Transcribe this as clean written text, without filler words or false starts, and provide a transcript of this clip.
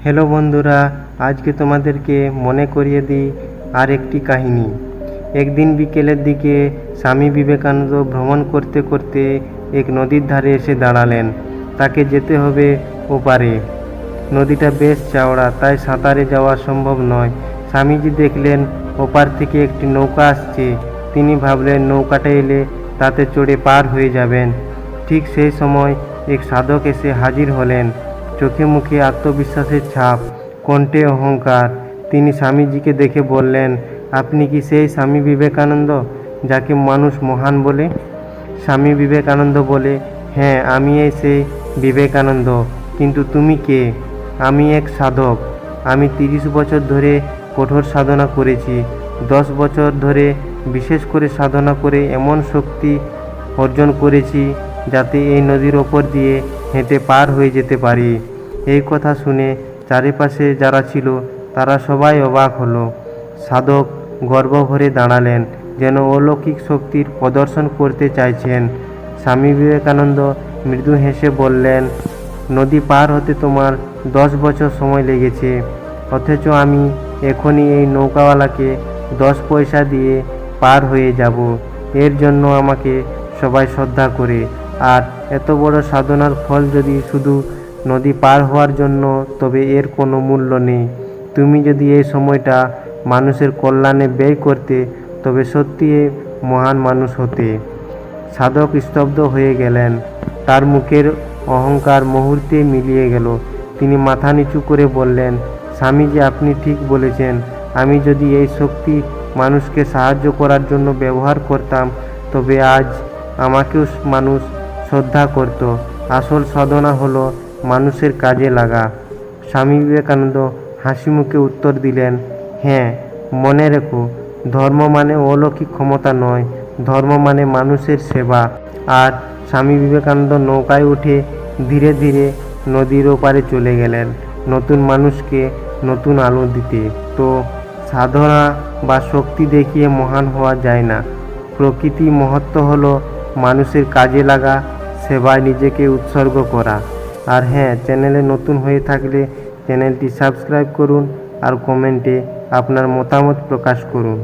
Hello বন্ধুরা, আজকে তোমাদেরকে মনে করিয়ে দিই আর একটি কাহিনী। একদিন বিকেলের দিকে স্বামী বিবেকানন্দ ভ্রমণ করতে করতে এক নদীর ধারে এসে দাঁড়ালেন। তাকে যেতে হবে ওপারে। নদীটা বেশ চওড়া, তাই সাঁতারে যাওয়া সম্ভব নয়। স্বামীজি দেখলেন ওপার থেকে একটি নৌকা আসছে। তিনি ভাবলেন নৌকাটা এলে তাতে চড়ে পার হয়ে যাবেন। ঠিক সেই সময় এক সাধক এসে হাজির হলেন। চোখে মুখে আত্মবিশ্বাসের ছাপ, কণ্ঠে অহংকার। তিনি স্বামীজিকে দেখে বললেন, আপনি কি সেই স্বামী বিবেকানন্দ যাকে মানুষ মহান বলে? স্বামী বিবেকানন্দ বলে, হ্যাঁ, আমি এই সেই বিবেকানন্দ। কিন্তু তুমি কে? আমি এক সাধক। আমি 30 বছর ধরে কঠোর সাধনা করেছি। 10 বছর ধরে বিশেষ করে সাধনা করে এমন শক্তি অর্জন করেছি যাতে এই নদীর ওপর দিয়ে হেঁটে পার হয়ে যেতে পারি। এই কথা শুনে চারিপাশে যারা ছিল তারা সবাই অবাক হলো। সাধক গর্ব ভরে দাঁড়ালেন, যেন অলৌকিক শক্তির প্রদর্শন করতে চাইছেন। স্বামী বিবেকানন্দ মৃদু হেসে বললেন, নদী পার হতে তোমার 10 বছর সময় লেগেছে, অথচ আমি এখনই এই নৌকাওয়ালাকে 10 পয়সা দিয়ে পার হয়ে যাব। এর জন্য আমাকে সবাই শ্রদ্ধা করে। আর এত বড় সাধনার ফল যদি শুধু নদী পার হওয়ার জন্য, তবে এর কোনো মূল্য নেই। তুমি যদি এই সময়টা মানুষের কল্যাণে ব্যয় করতে, তবে সত্যি মহান মানুষ হতে। সাধক স্তব্ধ হয়ে গেলেন। তার মুখের অহংকার মুহূর্তে মিলিয়ে গেল। তিনি মাথা নিচু করে বললেন, স্বামীজি, আপনি ঠিক বলেছেন। আমি যদি এই শক্তি মানুষকে সাহায্য করার জন্য ব্যবহার করতাম, তবে আজ আমাকেও মানুষ শ্রদ্ধা করত। আসল সাধনা হলো মানুষের কাজে লাগা। স্বামী বিবেকানন্দ হাসি মুখে উত্তর দিলেন, হ্যাঁ, মনে রেখো, ধর্ম মানে অলৌকিক ক্ষমতা নয়, ধর্ম মানে মানুষের সেবা। আর স্বামী বিবেকানন্দ নৌকায় উঠে ধীরে ধীরে নদীর ওপারে চলে গেলেন, নতুন মানুষকে নতুন আলো দিতে। তো সাধনা বা শক্তি দেখিয়ে মহান হওয়া যায় না। প্রকৃতি মহত্ব হলো মানুষের কাজে লাগা, সেবায় নিজেকে উৎসর্গ করা। আর হ্যাঁ, চ্যানেলে নতুন হয়ে থাকলে চ্যানেলটি সাবস্ক্রাইব করুন আর কমেন্টে আপনার মতামত প্রকাশ করুন।